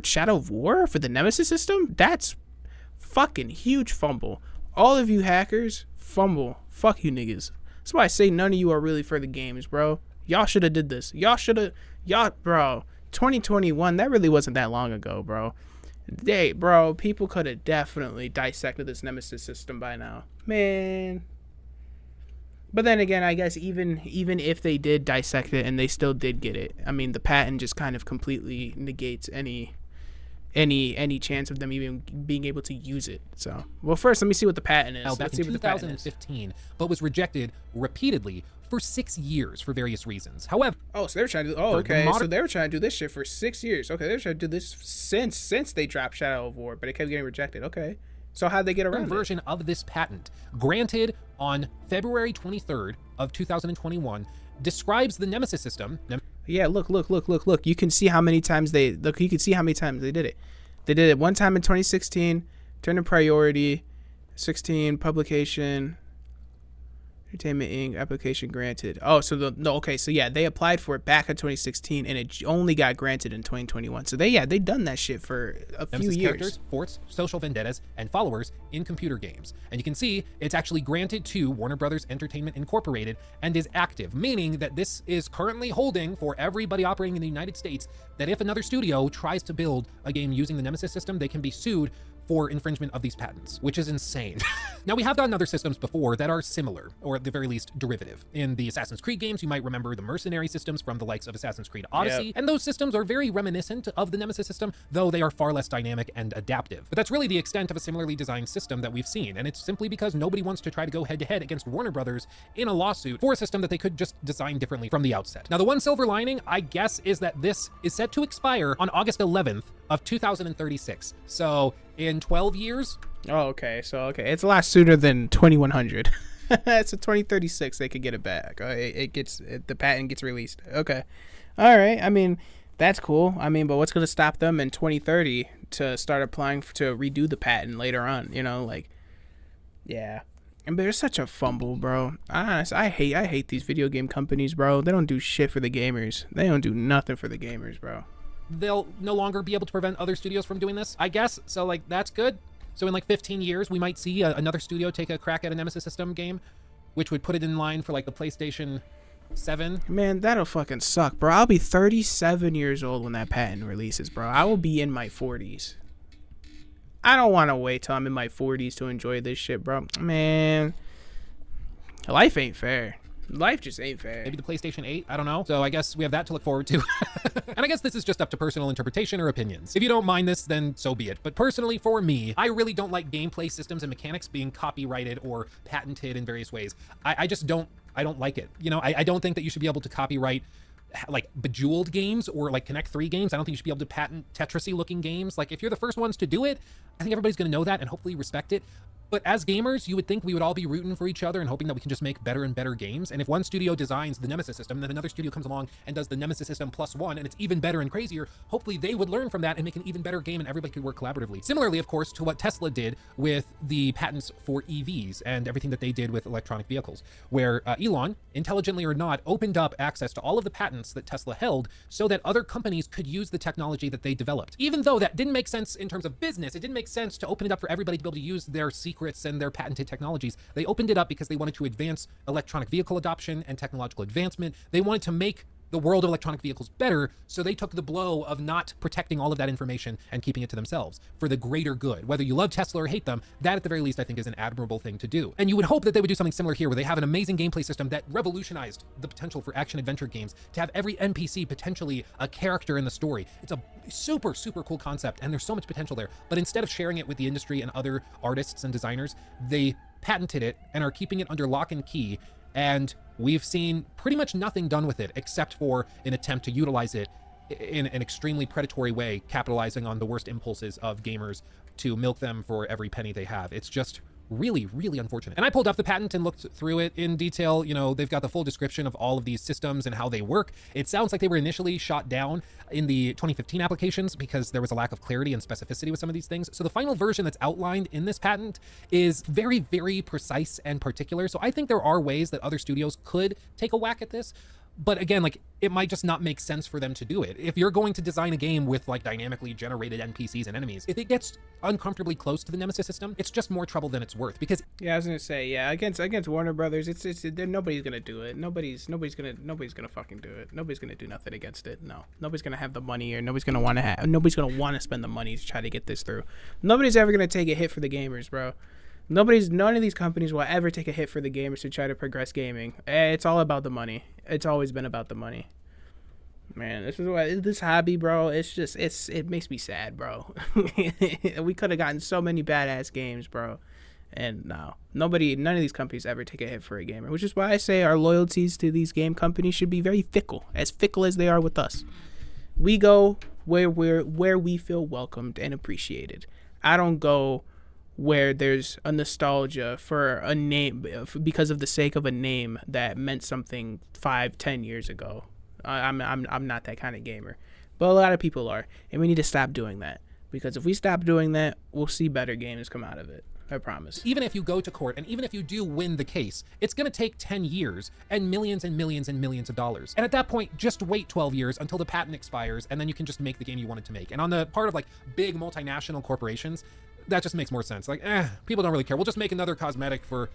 Shadow of War, for the Nemesis system. That's fucking huge fumble. All of you hackers, fumble. Fuck you niggas. That's why I say none of you are really for the games, bro. Y'all should have did this. Bro, 2021, that really wasn't that long ago, bro. Bro, people could have definitely dissected this Nemesis system by now, man. But then again, I guess even if they did dissect it and they still did get it, I mean, the patent just kind of completely negates any chance of them even being able to use it. So, well, first let me see what the patent is. Back in 2015, but was rejected repeatedly for 6 years for various reasons. However, so they were trying to so they were trying to do this shit for 6 years. Okay, they were trying to do this since they dropped Shadow of War, but it kept getting rejected. Okay, so how'd they get around version of this patent, granted on February 23rd of 2021, describes the Nemesis system. Yeah, look. You can see how many times they look. You can see how many times they did it. They did it one time in 2016. Turned to priority. 16 publication. Entertainment Inc. application granted. Oh, so okay, so yeah, they applied for it back in 2016, and it only got granted in 2021. So they done that shit for a few Nemesis years. Characters, forts, social vendettas, and followers in computer games. And you can see it's actually granted to Warner Brothers Entertainment Incorporated and is active, meaning that this is currently holding for everybody operating in the United States that if another studio tries to build a game using the Nemesis system, they can be sued for infringement of these patents, which is insane. Now, we have gotten other systems before that are similar, or at the very least derivative. In the Assassin's Creed games, you might remember the mercenary systems from the likes of Assassin's Creed Odyssey, and those systems are very reminiscent of the Nemesis system, though they are far less dynamic and adaptive. But that's really the extent of a similarly designed system that we've seen, and it's simply because nobody wants to try to go head-to-head against Warner Brothers in a lawsuit for a system that they could just design differently from the outset. Now, the one silver lining, I guess, is that this is set to expire on August 11th of 2036. So in 12 years. Oh, okay. So, okay. It's a lot sooner than 2100. It's a 2036. They could get it back. The patent gets released. Okay. All right. I mean, that's cool. I mean, but what's going to stop them in 2030 to start applying to redo the patent later on? You know, like, yeah. And there's such a fumble, bro. Honestly, I hate these video game companies, bro. They don't do shit for the gamers. They don't do nothing for the gamers, bro. They'll no longer be able to prevent other studios from doing this, I guess. So, like, that's good. So in like 15 years, we might see another studio take a crack at a Nemesis system game, which would put it in line for like the PlayStation 7. Man, that'll fucking suck, bro. I'll be 37 years old when that patent releases, bro. I will be in my 40s. I don't want to wait till I'm in my 40s to enjoy this shit, bro. Man, life ain't fair. Life just ain't fair. Maybe the PlayStation 8, I don't know. So I guess we have that to look forward to. And I guess this is just up to personal interpretation or opinions. If you don't mind this, then so be it. But personally, for me, I really don't like gameplay systems and mechanics being copyrighted or patented in various ways. I just don't, I don't like it. You know, I don't think that you should be able to copyright like Bejeweled games or like Connect 3 games. I don't think you should be able to patent Tetris-y looking games. Like if you're the first ones to do it, I think everybody's gonna know that and hopefully respect it. But as gamers, you would think we would all be rooting for each other and hoping that we can just make better and better games. And if one studio designs the Nemesis system, then another studio comes along and does the Nemesis system +1, and it's even better and crazier, hopefully they would learn from that and make an even better game and everybody could work collaboratively. Similarly, of course, to what Tesla did with the patents for EVs and everything that they did with electronic vehicles, where Elon, intelligently or not, opened up access to all of the patents that Tesla held so that other companies could use the technology that they developed. Even though that didn't make sense in terms of business, it didn't make sense to open it up for everybody to be able to use their secrets and their patented technologies. They opened it up because they wanted to advance electronic vehicle adoption and technological advancement. They wanted to make the world of electronic vehicles better, so they took the blow of not protecting all of that information and keeping it to themselves for the greater good. Whether you love Tesla or hate them, that at the very least I think is an admirable thing to do. And you would hope that they would do something similar here, where they have an amazing gameplay system that revolutionized the potential for action adventure games, to have every NPC potentially a character in the story. It's a super, super cool concept, and there's so much potential there. But instead of sharing it with the industry and other artists and designers, they patented it and are keeping it under lock and key. And we've seen pretty much nothing done with it except for an attempt to utilize it in an extremely predatory way, capitalizing on the worst impulses of gamers to milk them for every penny they have. It's just really, really unfortunate. And I pulled up the patent and looked through it in detail. You know, they've got the full description of all of these systems and how they work. It sounds like they were initially shot down in the 2015 applications because there was a lack of clarity and specificity with some of these things. So the final version that's outlined in this patent is very, very precise and particular. So I think there are ways that other studios could take a whack at this. But again, like, it might just not make sense for them to do it. If you're going to design a game with like dynamically generated NPCs and enemies, if it gets uncomfortably close to the Nemesis system, it's just more trouble than it's worth. Because yeah, I was gonna say, yeah, against Warner Brothers, it's nobody's gonna do it. Nobody's gonna fucking do it. Nobody's gonna do nothing against it. No, nobody's gonna have the money, or nobody's gonna want to spend the money to try to get this through. Nobody's ever gonna take a hit for the gamers, bro. None of these companies will ever take a hit for the gamers to try to progress gaming. It's all about the money. It's always been about the money. Man, this hobby, bro, it makes me sad, bro. We could have gotten so many badass games, bro. And no, none of these companies ever take a hit for a gamer, which is why I say our loyalties to these game companies should be very fickle as they are with us. We go where we feel welcomed and appreciated. I don't go where there's a nostalgia for a name because of the sake of a name that meant something 5-10 years ago. I'm not that kind of gamer, but a lot of people are, and we need to stop doing that, because if we stop doing that, we'll see better games come out of it. I promise. Even if you go to court, and even if you do win the case, it's going to take 10 years and millions and millions and millions of dollars. And at that point, just wait 12 years until the patent expires, and then you can just make the game you wanted to make. And on the part of like big multinational corporations, that just makes more sense. Like, people don't really care. We'll just make another cosmetic for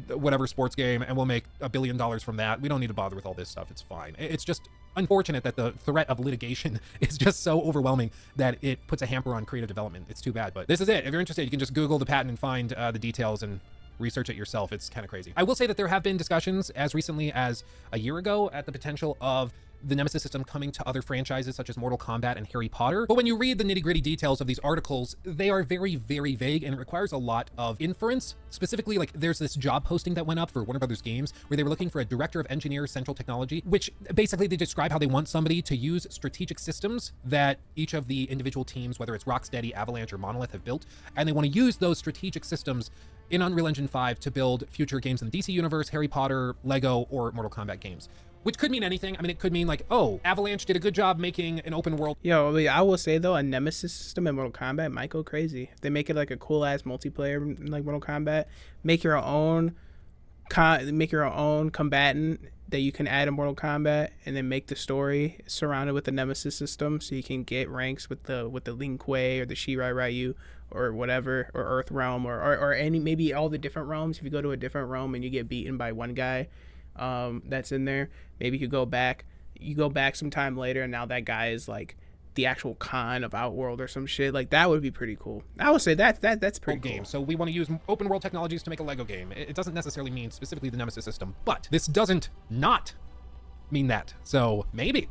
whatever sports game, and we'll make $1 billion from that. We don't need to bother with all this stuff. It's fine. It's just unfortunate that the threat of litigation is just so overwhelming that it puts a hamper on creative development. It's too bad, but this is it. If you're interested, you can just Google the patent and find the details and research it yourself. It's kind of crazy. I will say that there have been discussions as recently as a year ago at the potential of the Nemesis system coming to other franchises such as Mortal Kombat and Harry Potter. But when you read the nitty-gritty details of these articles, they are very, very vague, and it requires a lot of inference. Specifically, like there's this job posting that went up for Warner Brothers Games where they were looking for a director of engineers central technology, which basically they describe how they want somebody to use strategic systems that each of the individual teams, whether it's Rocksteady, Avalanche, or Monolith, have built, and they want to use those strategic systems in Unreal Engine 5 to build future games in the DC universe, Harry Potter, Lego, or Mortal Kombat games. Which could mean anything. I mean, it could mean like, oh, Avalanche did a good job making an open world. Yo, I will say though, a Nemesis system in Mortal Kombat might go crazy. If they make it like a cool ass multiplayer like Mortal Kombat, make your own combatant that you can add in Mortal Kombat, and then make the story surrounded with the Nemesis system, so you can get ranks with the Lin Kuei or the Shirai Ryu or whatever, or Earth Realm, or any, maybe all the different realms. If you go to a different realm and you get beaten by one guy that's in there, maybe you go back sometime later, and now that guy is like the actual Khan of Outworld or some shit. Like that would be pretty cool. I would say that's pretty cool. Game. So we want to use open world technologies to make a Lego game. It doesn't necessarily mean specifically the Nemesis system, but this doesn't not mean that. So maybe.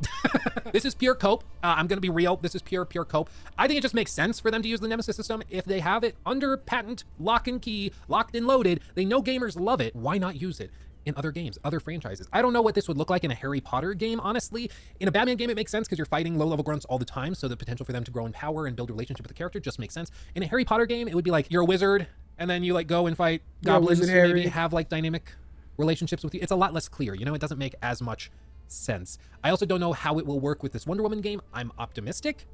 This is pure cope. I'm going to be real. This is pure cope. I think it just makes sense for them to use the Nemesis system. If they have it under patent, lock and key, locked and loaded, they know gamers love it. Why not use it in other games, other franchises? I don't know what this would look like in a Harry Potter game, honestly. In a Batman game, it makes sense because you're fighting low-level grunts all the time, so the potential for them to grow in power and build a relationship with the character just makes sense. In a Harry Potter game, it would be like you're a wizard, and then you like go and fight goblins, and maybe have like dynamic relationships with you. It's a lot less clear, you know? It doesn't make as much sense. I also don't know how it will work with this Wonder Woman game. I'm optimistic,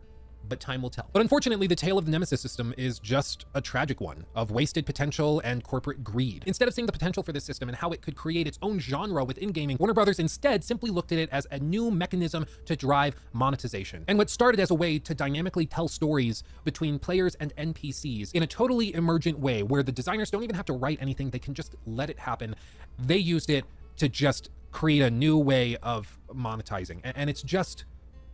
but time will tell. But unfortunately, the tale of the Nemesis system is just a tragic one of wasted potential and corporate greed. Instead of seeing the potential for this system and how it could create its own genre within gaming, Warner Brothers instead simply looked at it as a new mechanism to drive monetization. And what started as a way to dynamically tell stories between players and NPCs in a totally emergent way where the designers don't even have to write anything, they can just let it happen. They used it to just create a new way of monetizing. And it's just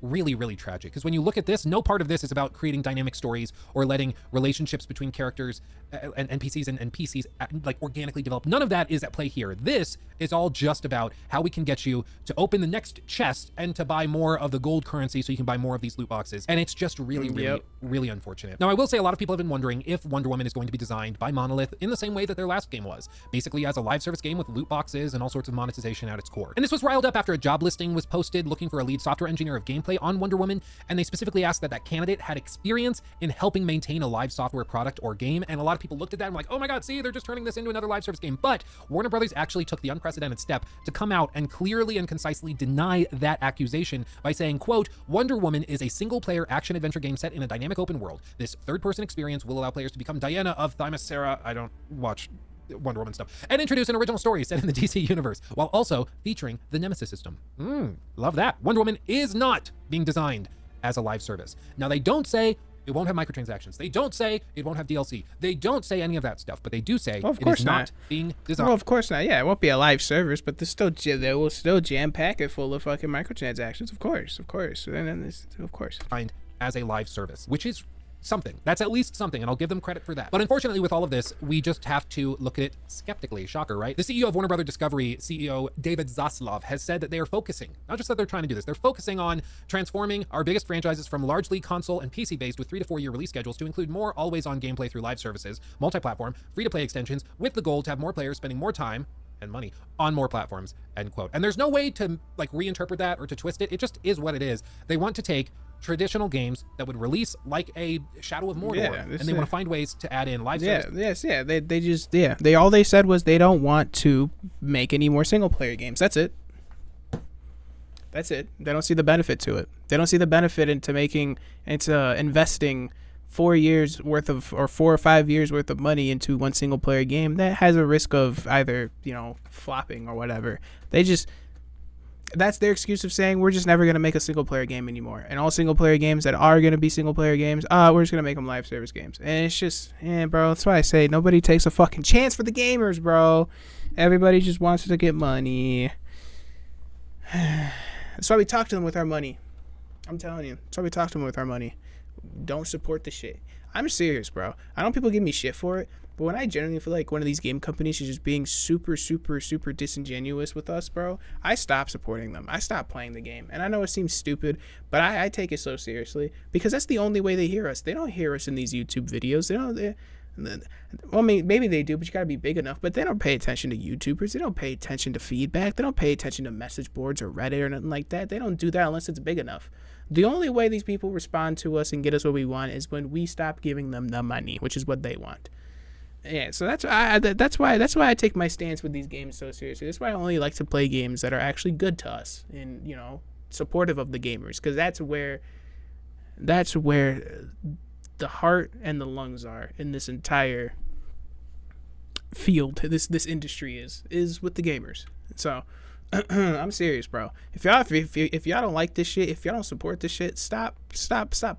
really, really tragic, because when you look at this, no part of this is about creating dynamic stories or letting relationships between characters and NPCs and NPCs like organically develop. None of that is at play here. This is all just about how we can get you to open the next chest and to buy more of the gold currency so you can buy more of these loot boxes. And it's just really, really unfortunate. Now, I will say a lot of people have been wondering if Wonder Woman is going to be designed by Monolith in the same way that their last game was, basically as a live service game with loot boxes and all sorts of monetization at its core. And this was riled up after a job listing was posted looking for a lead software engineer of gameplay on Wonder Woman, and they specifically asked that candidate had experience in helping maintain a live software product or game. And a lot of people looked at that and were like, oh my god, see, they're just turning this into another live service game. But Warner Brothers actually took the unprecedented step to come out and clearly and concisely deny that accusation by saying, quote, Wonder Woman is a single-player action-adventure game set in a dynamic open world. This third-person experience will allow players to become Diana of Themyscira, I don't watch Wonder Woman stuff, and introduce an original story set in the DC universe, while also featuring the Nemesis system. Love that. Wonder Woman is not being designed as a live service. Now, they don't say it won't have microtransactions. They don't say it won't have DLC. They don't say any of that stuff, but they do say it is not being designed. Well, of course not. Yeah, it won't be a live service, but they will still jam pack it full of fucking microtransactions. Of course. Of course. As a live service, which is something. That's at least something, and I'll give them credit for that. But unfortunately, with all of this, we just have to look at it skeptically. Shocker, right? The CEO of Warner Brothers Discovery, CEO David Zaslav, has said that they are focusing, not just that they're trying to do this, they're focusing on transforming our biggest franchises from largely console and PC-based with 3 to 4 year release schedules to include more always-on gameplay through live services, multi-platform, free-to-play extensions, with the goal to have more players spending more time and money on more platforms, end quote. And there's no way to like reinterpret that or to twist it. It just is what it is. They want to take traditional games that would release like a Shadow of Mordor, and they want to find ways to add in live service. All they said was they don't want to make any more single player games. That's it. That's it. They don't see the benefit to it. They don't see the benefit into investing 4 years worth of, or 4 or 5 years worth of money into one single player game that has a risk of either, flopping or whatever. That's their excuse of saying we're just never going to make a single player game anymore. And all single player games that are going to be single player games, we're just going to make them live service games. And it's just, bro, that's why I say nobody takes a fucking chance for the gamers, bro. Everybody just wants to get money. That's why we talk to them with our money. I'm telling you. That's why we talk to them with our money. Don't support the shit. I'm serious, bro. I know people give me shit for it, but when I genuinely feel like one of these game companies is just being super, super, super disingenuous with us, bro, I stop supporting them. I stop playing the game. And I know it seems stupid, but I take it so seriously because that's the only way they hear us. They don't hear us in these YouTube videos. Well, I mean, maybe they do, but you gotta be big enough. But they don't pay attention to YouTubers. They don't pay attention to feedback. They don't pay attention to message boards or Reddit or nothing like that. They don't do that unless it's big enough. The only way these people respond to us and get us what we want is when we stop giving them the money, which is what they want. Yeah, so that's why I take my stance with these games so seriously. That's why I only like to play games that are actually good to us and supportive of the gamers, because that's where the heart and the lungs are in this entire field. This industry is with the gamers. So I'm serious, bro. If y'all don't like this shit, if y'all don't support this shit, stop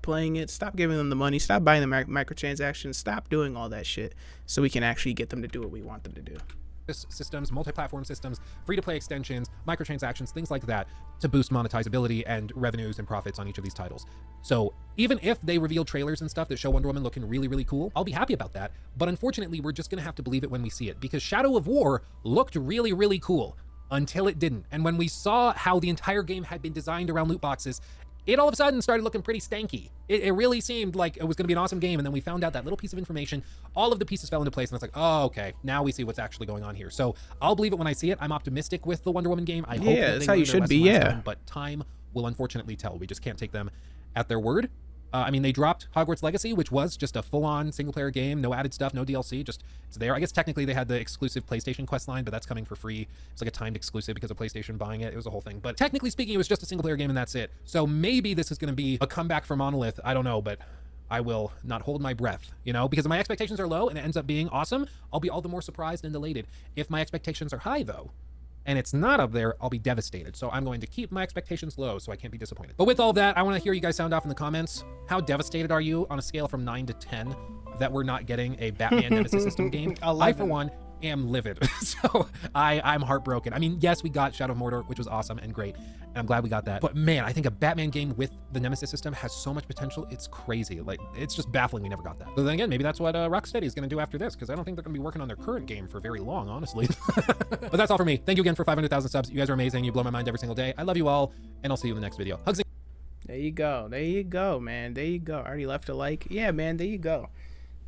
playing it. Stop giving them the money. Stop buying the microtransactions. Stop doing all that shit so we can actually get them to do what we want them to do. Systems, multi-platform systems, free-to-play extensions, microtransactions, things like that to boost monetizability and revenues and profits on each of these titles. So even if they reveal trailers and stuff that show Wonder Woman looking really, really cool, I'll be happy about that. But unfortunately, we're just going to have to believe it when we see it, because Shadow of War looked really, really cool until it didn't. And when we saw how the entire game had been designed around loot boxes, it all of a sudden started looking pretty stanky. It really seemed like it was going to be an awesome game, and then we found out that little piece of information, all of the pieces fell into place, and it's like, oh, okay, now we see what's actually going on here. So I'll believe it when I see it. I'm optimistic with the Wonder Woman game. I hope that that's how you should be, yeah. But time will unfortunately tell. We just can't take them at their word. I mean, they dropped Hogwarts Legacy, which was just a full-on single-player game, no added stuff, no DLC, just it's there. I guess technically they had the exclusive PlayStation quest line, but that's coming for free. It's like a timed exclusive because of PlayStation buying it. It was a whole thing. But technically speaking, it was just a single-player game, and that's it. So maybe this is going to be a comeback for Monolith. I don't know, but I will not hold my breath, because if my expectations are low and it ends up being awesome, I'll be all the more surprised and elated. If my expectations are high, though, and it's not up there, I'll be devastated. So I'm going to keep my expectations low so I can't be disappointed. But with all that, I want to hear you guys sound off in the comments. How devastated are you on a scale from 9 to 10 that we're not getting a Batman Nemesis system game? 11. I, for one, am livid. So I'm heartbroken. I mean, yes, we got Shadow of Mordor, which was awesome and great, and I'm glad we got that. But man, I think a Batman game with the Nemesis system has so much potential. It's crazy. Like, it's just baffling we never got that. But then again, maybe that's what Rocksteady is going to do after this, because I don't think they're going to be working on their current game for very long, honestly. But that's all for me. Thank you again for 500,000 subs. You guys are amazing. You blow my mind every single day. I love you all, and I'll see you in the next video. Hugs. There you go, man. There you go. Already left a like. Yeah, man, there you go.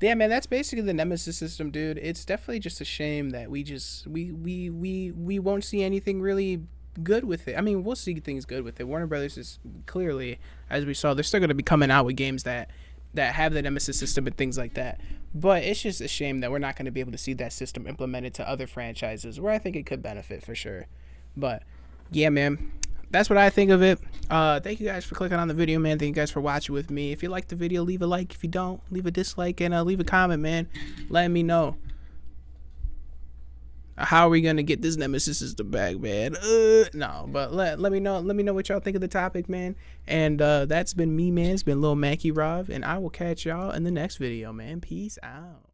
Yeah, man, that's basically the Nemesis system, dude. It's definitely just a shame that we won't see anything really good with it. I mean, we'll see things good with it. Warner Brothers is clearly, as we saw, they're still going to be coming out with games that have the Nemesis system and things like that. But it's just a shame that we're not going to be able to see that system implemented to other franchises where I think it could benefit for sure. But yeah, man, that's what I think of it. Thank you guys for clicking on the video, man. Thank you guys for watching with me. If you liked the video, leave a like. If you don't, leave a dislike, and leave a comment, man. Let me know. How are we gonna get this Nemesis system back, man? No, but let me know. Let me know what y'all think of the topic, man. And that's been me, man. It's been Lil Mackie Rob, and I will catch y'all in the next video, man. Peace out.